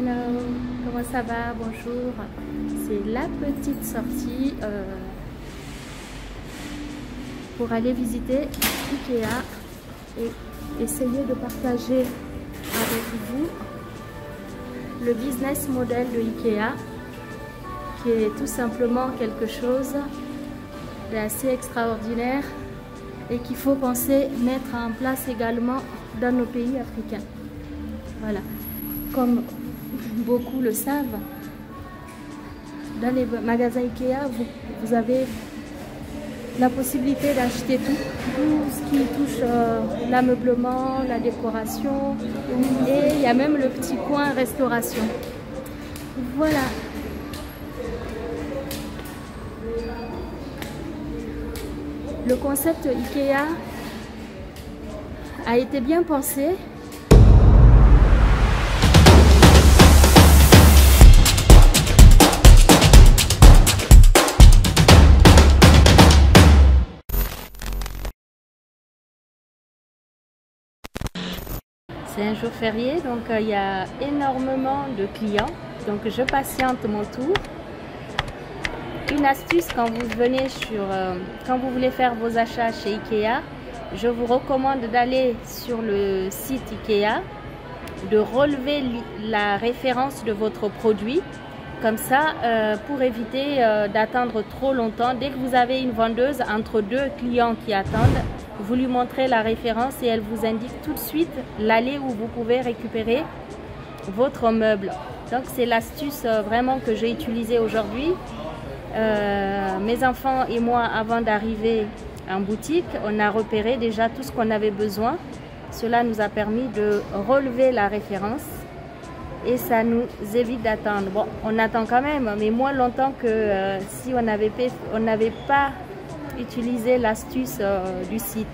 Hello, comment ça va? Bonjour. C'est la petite sortie pour aller visiter Ikea et essayer de partager avec vous le business model de Ikea, qui est tout simplement quelque chose d'assez extraordinaire et qu'il faut penser mettre en place également dans nos pays africains. Voilà, comme beaucoup le savent, dans les magasins Ikea, vous avez la possibilité d'acheter tout ce qui touche l'ameublement, la décoration, et il y a même le petit coin restauration. Voilà. Le concept Ikea a été bien pensé. C'est un jour férié, donc il y a énormément de clients, donc je patiente mon tour. Une astuce quand vous venez quand vous voulez faire vos achats chez Ikea, je vous recommande d'aller sur le site Ikea, de relever la référence de votre produit, comme ça pour éviter d'attendre trop longtemps. Dès que vous avez une vendeuse entre deux clients qui attendent, vous lui montrez la référence et elle vous indique tout de suite l'allée où vous pouvez récupérer votre meuble. Donc c'est l'astuce vraiment que j'ai utilisée aujourd'hui. Mes enfants et moi, avant d'arriver en boutique, on a repéré déjà tout ce qu'on avait besoin. Cela nous a permis de relever la référence et ça nous évite d'attendre. Bon, on attend quand même, mais moins longtemps que si on n'avait pas utilisé l'astuce du site.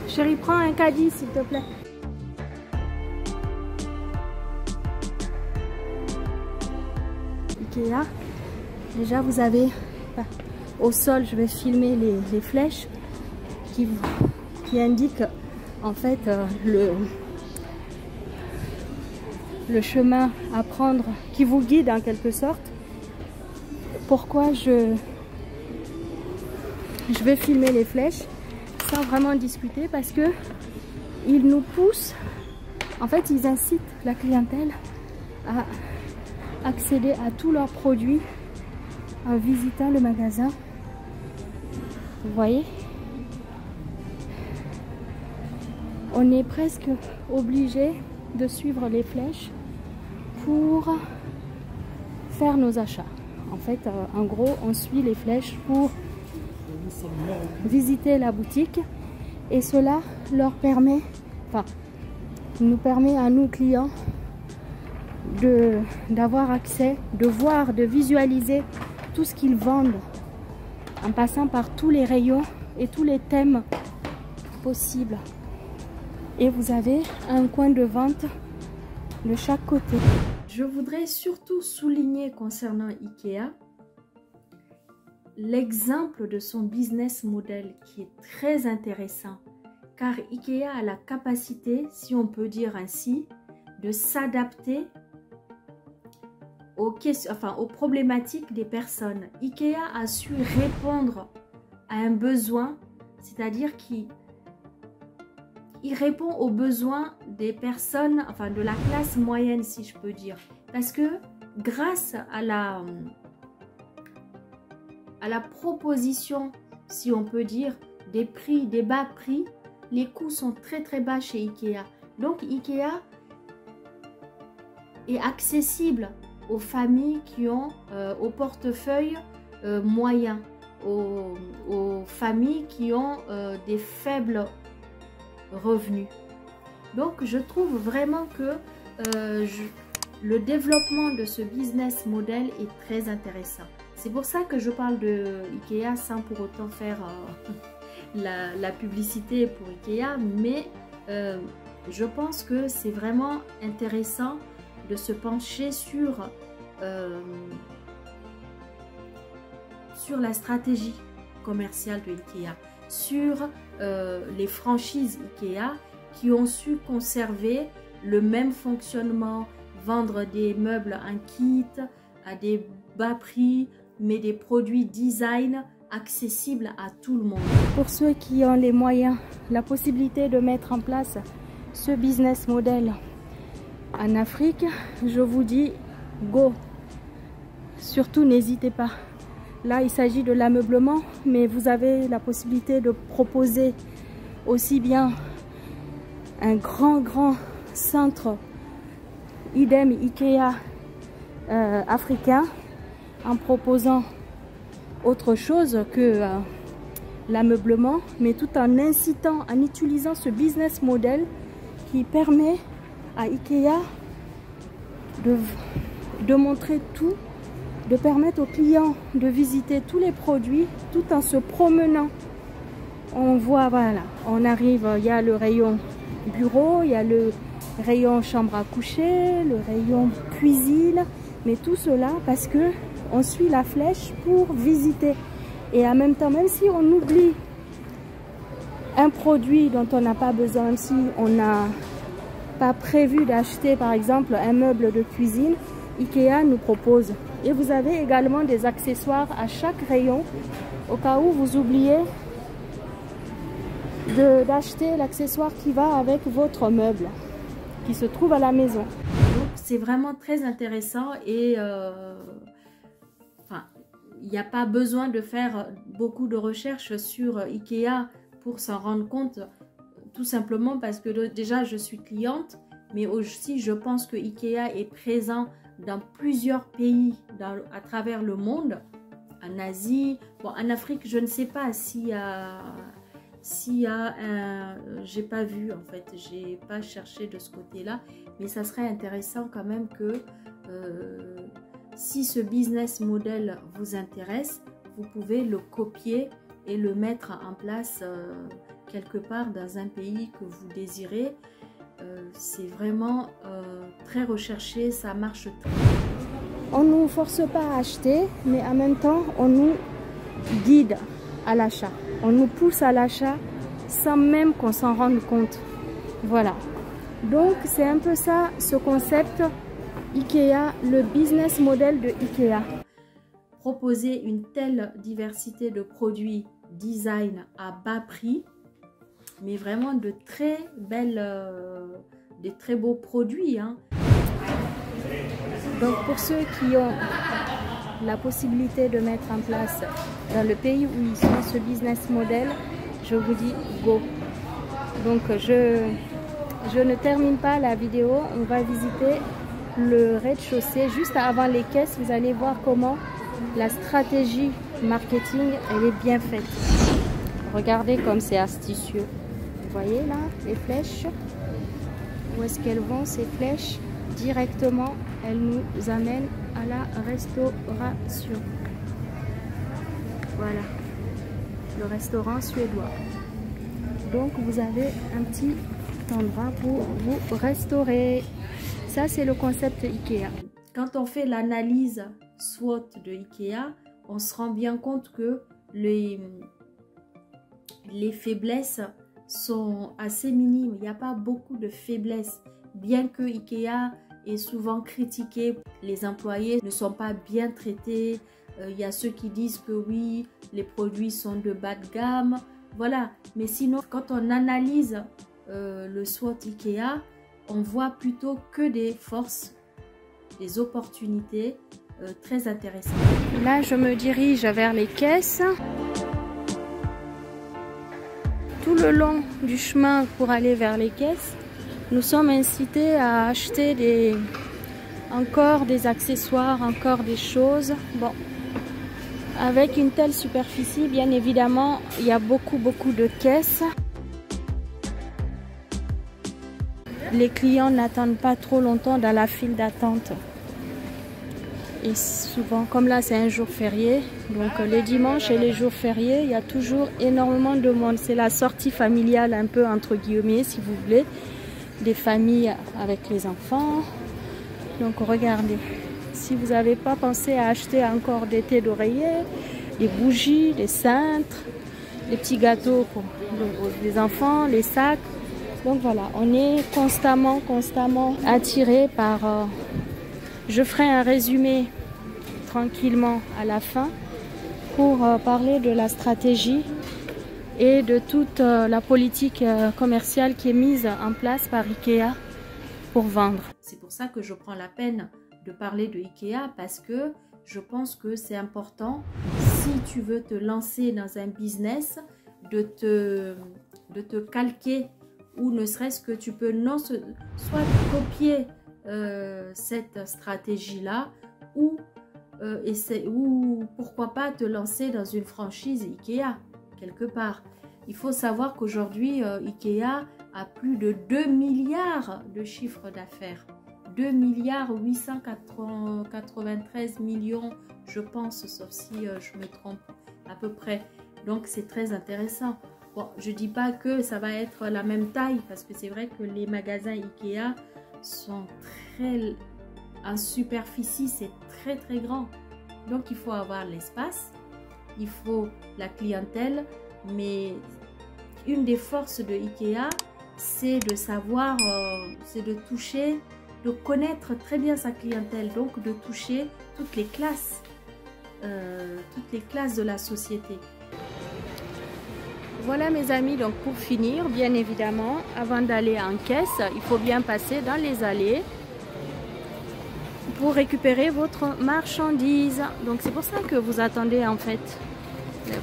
Chérie, prends un caddie s'il te plaît. Ikea, déjà vous avez au sol, je vais filmer les flèches qui indiquent en fait le chemin à prendre, qui vous guide en quelque sorte. Pourquoi je vais filmer les flèches sans vraiment discuter? Parce que ils nous poussent, en fait ils incitent la clientèle à accéder à tous leurs produits en visitant le magasin. Vous voyez, on est presque obligé de suivre les flèches pour faire nos achats. En fait, en gros, on suit les flèches pour visiter la boutique et cela leur permet, nous permet à nous clients d'avoir accès, de voir, de visualiser tout ce qu'ils vendent en passant par tous les rayons et tous les thèmes possibles. Et vous avez un coin de vente de chaque côté. Je voudrais surtout souligner concernant Ikea l'exemple de son business model qui est très intéressant, car Ikea a la capacité, si on peut dire ainsi, de s'adapter aux problématiques des personnes. Ikea a su répondre à un besoin, c'est-à-dire qu'il répond aux besoins des personnes, de la classe moyenne, si je peux dire. Parce que grâce à la proposition, si on peut dire, des prix, des bas prix, les coûts sont très très bas chez Ikea. Donc Ikea est accessible aux familles qui ont au portefeuille moyen, aux familles qui ont des faibles revenus. Donc je trouve vraiment que le développement de ce business model est très intéressant. C'est pour ça que je parle de Ikea sans pour autant faire la publicité pour Ikea, mais je pense que c'est vraiment intéressant de se pencher sur la stratégie commercial de Ikea, sur les franchises Ikea qui ont su conserver le même fonctionnement, vendre des meubles en kit à des bas prix, mais des produits design accessibles à tout le monde. Pour ceux qui ont les moyens, la possibilité de mettre en place ce business model en Afrique, je vous dis go. Surtout n'hésitez pas. Là il s'agit de l'ameublement, mais vous avez la possibilité de proposer aussi bien un grand centre idem Ikea africain, en proposant autre chose que l'ameublement, mais tout en incitant, en utilisant ce business model qui permet à Ikea de montrer tout, de permettre aux clients de visiter tous les produits tout en se promenant. On voit, voilà, on arrive, il y a le rayon bureau, il y a le rayon chambre à coucher, le rayon cuisine, mais tout cela parce que on suit la flèche pour visiter. Et en même temps, même si on oublie un produit dont on n'a pas besoin, si on n'a pas prévu d'acheter par exemple un meuble de cuisine, Ikea nous propose. Et vous avez également des accessoires à chaque rayon au cas où vous oubliez d'acheter l'accessoire qui va avec votre meuble qui se trouve à la maison. Donc c'est vraiment très intéressant et il n'y a pas besoin de faire beaucoup de recherches sur Ikea pour s'en rendre compte, tout simplement parce que déjà je suis cliente, mais aussi je pense que Ikea est présent dans plusieurs pays à travers le monde, en Asie, bon, en Afrique je ne sais pas s'il y a un, j'ai pas vu en fait, j'ai pas cherché de ce côté-là, mais ça serait intéressant quand même que si ce business model vous intéresse, vous pouvez le copier et le mettre en place quelque part dans un pays que vous désirez. C'est vraiment très recherché, ça marche très bien. On ne nous force pas à acheter, mais en même temps, on nous guide à l'achat. On nous pousse à l'achat sans même qu'on s'en rende compte. Voilà. Donc, c'est un peu ça, ce concept Ikea, le business model de Ikea. Proposer une telle diversité de produits design à bas prix, mais vraiment de très belles, des très beaux produits, hein. Donc pour ceux qui ont la possibilité de mettre en place dans le pays où ils sont ce business model, je vous dis go. Donc je ne termine pas la vidéo, on va visiter le rez-de-chaussée. Juste avant les caisses, vous allez voir comment la stratégie marketing elle est bien faite. Regardez comme c'est astucieux. Vous voyez là les flèches, où est-ce qu'elles vont ces flèches? Directement elles nous amènent à la restauration. Voilà, le restaurant suédois. Donc vous avez un petit endroit pour vous restaurer. Ça c'est le concept Ikea. Quand on fait l'analyse SWOT de Ikea, on se rend bien compte que les faiblesses sont assez minimes. Il n'y a pas beaucoup de faiblesses. Bien que Ikea est souvent critiqué, les employés ne sont pas bien traités. Il y a ceux qui disent que oui, les produits sont de bas de gamme. Voilà. Mais sinon, quand on analyse le SWOT Ikea, on voit plutôt que des forces, des opportunités très intéressantes. Là, je me dirige vers les caisses. Tout le long du chemin pour aller vers les caisses, nous sommes incités à acheter encore des accessoires, encore des choses. Bon, avec une telle superficie, bien évidemment, il y a beaucoup de caisses. Les clients n'attendent pas trop longtemps dans la file d'attente. Et souvent, comme là c'est un jour férié, donc les dimanches et les jours fériés, il y a toujours énormément de monde. C'est la sortie familiale un peu entre guillemets, si vous voulez, des familles avec les enfants. Donc regardez, si vous n'avez pas pensé à acheter encore des thés d'oreiller, des bougies, des cintres, des petits gâteaux pour les enfants, les sacs. Donc voilà, on est constamment attiré par... je ferai un résumé tranquillement à la fin pour parler de la stratégie et de toute la politique commerciale qui est mise en place par Ikea pour vendre. C'est pour ça que je prends la peine de parler de Ikea, parce que je pense que c'est important, si tu veux te lancer dans un business, de te calquer, ou ne serait-ce que tu peux soit copier cette stratégie-là, ou pourquoi pas te lancer dans une franchise Ikea, quelque part. Il faut savoir qu'aujourd'hui, Ikea a plus de 2 milliards de chiffre d'affaires. 2 milliards 893 millions, je pense, sauf si je me trompe à peu près. Donc, c'est très intéressant. Bon, je ne dis pas que ça va être la même taille, parce que c'est vrai que les magasins Ikea sont très... En superficie, c'est très très grand. Donc, il faut avoir l'espace, il faut la clientèle, mais une des forces de Ikea, c'est de savoir, c'est de toucher, de connaître très bien sa clientèle, donc de toucher toutes les classes de la société. Voilà mes amis, donc pour finir, bien évidemment, avant d'aller en caisse, il faut bien passer dans les allées pour récupérer votre marchandise. Donc c'est pour ça que vous attendez en fait.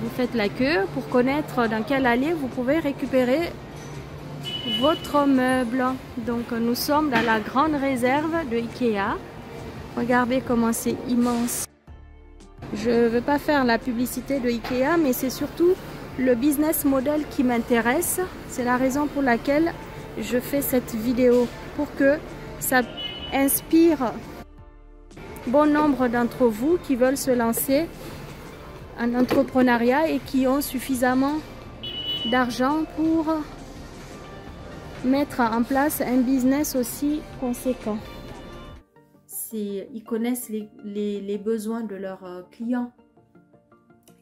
Vous faites la queue pour connaître dans quelle allée vous pouvez récupérer votre meuble. Donc nous sommes dans la grande réserve de Ikea. Regardez comment c'est immense. Je ne veux pas faire la publicité de Ikea, mais c'est surtout le business model qui m'intéresse. C'est la raison pour laquelle je fais cette vidéo, pour que ça inspire bon nombre d'entre vous qui veulent se lancer en entrepreneuriat et qui ont suffisamment d'argent pour mettre en place un business aussi conséquent. Ils connaissent les besoins de leurs clients.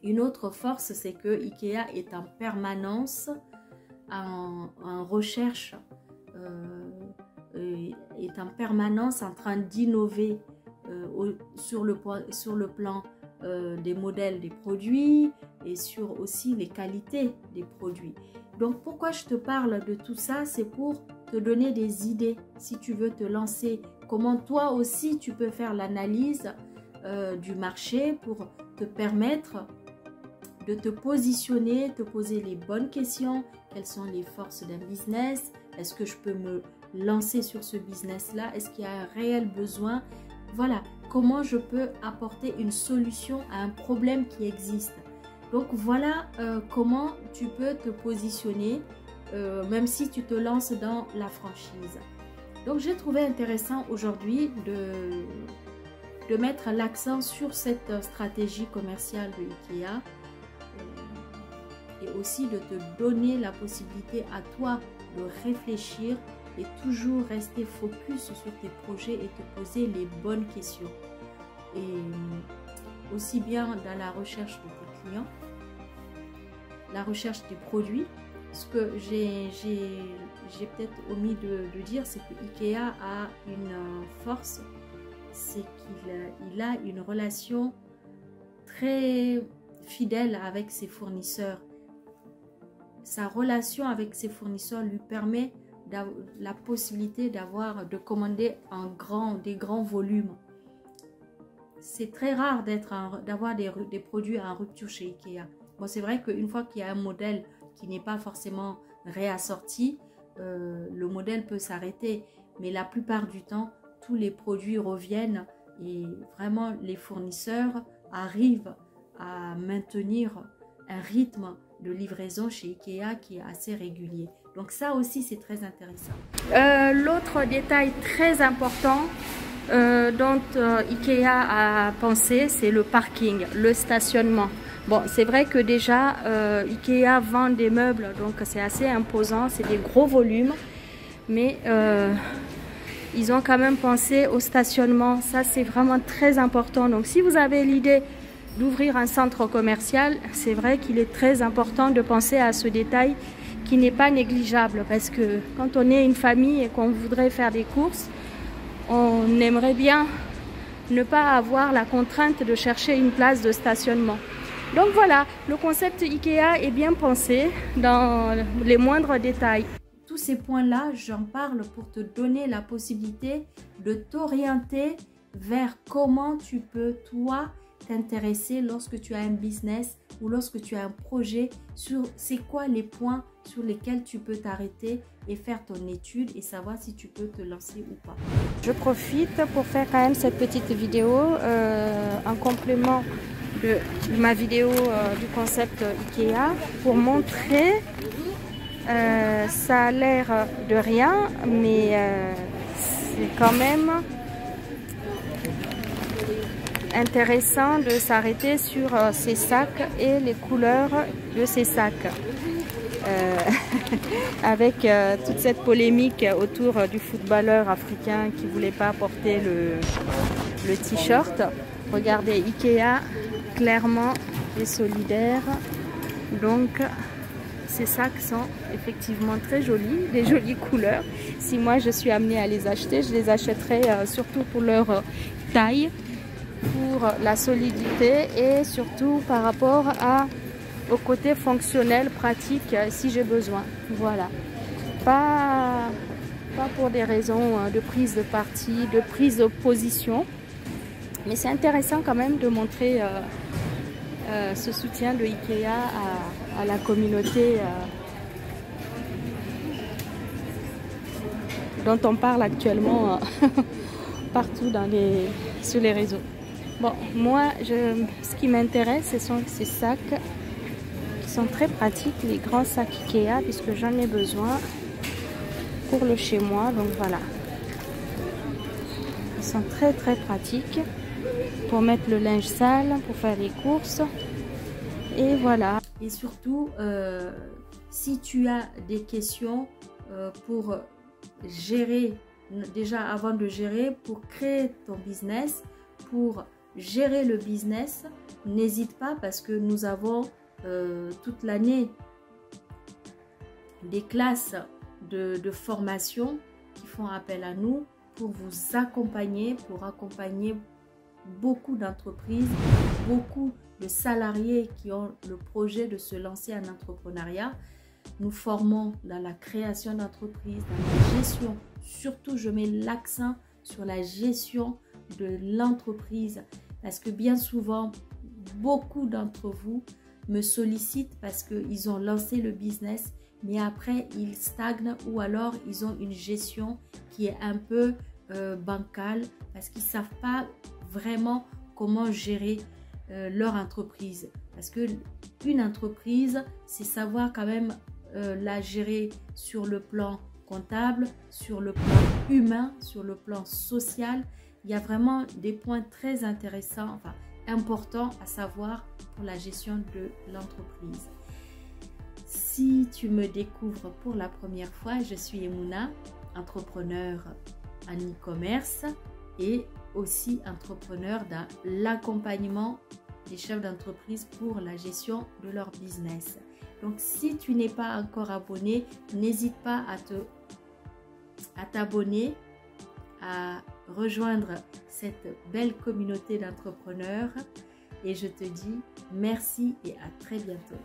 Une autre force, c'est que Ikea est en permanence en recherche, est en permanence en train d'innover sur le plan des modèles des produits et sur aussi les qualités des produits. Donc pourquoi je te parle de tout ça, c'est pour te donner des idées si tu veux te lancer, comment toi aussi tu peux faire l'analyse du marché pour te permettre de te positionner, te poser les bonnes questions. Quelles sont les forces d'un business? Est-ce que je peux me lancer sur ce business-là? Est-ce qu'il y a un réel besoin? Voilà, comment je peux apporter une solution à un problème qui existe. Donc voilà comment tu peux te positionner, même si tu te lances dans la franchise. Donc j'ai trouvé intéressant aujourd'hui de mettre l'accent sur cette stratégie commerciale de Ikea, et aussi de te donner la possibilité à toi de réfléchir et toujours rester focus sur tes projets et te poser les bonnes questions. Et aussi bien dans la recherche de tes clients, la recherche des produits. Ce que j'ai peut-être omis de dire, c'est que Ikea a une force, c'est qu'il a une relation très fidèle avec ses fournisseurs. Sa relation avec ses fournisseurs lui permet la possibilité de commander des grands volumes. C'est très rare d'avoir des produits en rupture chez Ikea. Bon, c'est vrai qu'une fois qu'il y a un modèle qui n'est pas forcément réassorti, le modèle peut s'arrêter. Mais la plupart du temps, tous les produits reviennent et vraiment les fournisseurs arrivent à maintenir un rythme de livraison chez Ikea qui est assez régulier. Donc ça aussi, c'est très intéressant. L'autre détail très important dont Ikea a pensé, c'est le parking, le stationnement. Bon, c'est vrai que déjà, Ikea vend des meubles, donc c'est assez imposant, c'est des gros volumes. Mais ils ont quand même pensé au stationnement. Ça, c'est vraiment très important. Donc si vous avez l'idée d'ouvrir un centre commercial, c'est vrai qu'il est très important de penser à ce détail qui n'est pas négligeable, parce que quand on est une famille et qu'on voudrait faire des courses, on aimerait bien ne pas avoir la contrainte de chercher une place de stationnement. Donc voilà, le concept IKEA est bien pensé dans les moindres détails. Tous ces points-là, j'en parle pour te donner la possibilité de t'orienter vers comment tu peux, toi, t'intéresser lorsque tu as un business ou lorsque tu as un projet, sur c'est quoi les points sur lesquels tu peux t'arrêter et faire ton étude et savoir si tu peux te lancer ou pas. Je profite pour faire quand même cette petite vidéo en complément de ma vidéo du concept IKEA pour montrer, ça a l'air de rien, mais c'est quand même intéressant de s'arrêter sur ces sacs et les couleurs de ces sacs. Avec toute cette polémique autour du footballeur africain qui ne voulait pas porter le t-shirt. Regardez, IKEA, clairement, est solidaire. Donc, ces sacs sont effectivement très jolis, des jolies couleurs. Si moi je suis amenée à les acheter, je les achèterai surtout pour leur taille, pour la solidité et surtout par rapport au côté fonctionnel, pratique, si j'ai besoin. Voilà. Pas pour des raisons de prise de parti, de prise de position. Mais c'est intéressant quand même de montrer ce soutien de IKEA à la communauté dont on parle actuellement partout sur les réseaux. Bon, moi, ce qui m'intéresse, ce sont ces sacs qui sont très pratiques, les grands sacs IKEA, puisque j'en ai besoin pour le chez moi. Donc voilà, ils sont très très pratiques pour mettre le linge sale, pour faire les courses. Et voilà. Et surtout, si tu as des questions pour gérer, déjà avant de gérer, pour créer ton business, pour gérer le business, n'hésite pas, parce que nous avons toute l'année des classes de formation qui font appel à nous pour vous accompagner, pour accompagner beaucoup d'entreprises, beaucoup de salariés qui ont le projet de se lancer en entrepreneuriat. Nous formons dans la création d'entreprises, dans la gestion. Surtout, je mets l'accent sur la gestion de l'entreprise, parce que bien souvent, beaucoup d'entre vous me sollicitent parce qu'ils ont lancé le business, mais après, ils stagnent ou alors ils ont une gestion qui est un peu bancale, parce qu'ils ne savent pas vraiment comment gérer leur entreprise. Parce que une entreprise, c'est savoir quand même la gérer sur le plan comptable, sur le plan humain, sur le plan social. Il y a vraiment des points très intéressants, enfin importants à savoir pour la gestion de l'entreprise. Si tu me découvres pour la première fois, je suis Emouna, entrepreneur en e-commerce et aussi entrepreneur dans l'accompagnement des chefs d'entreprise pour la gestion de leur business. Donc, si tu n'es pas encore abonné, n'hésite pas à t'abonner, à rejoindre cette belle communauté d'entrepreneurs. Et je te dis merci et à très bientôt.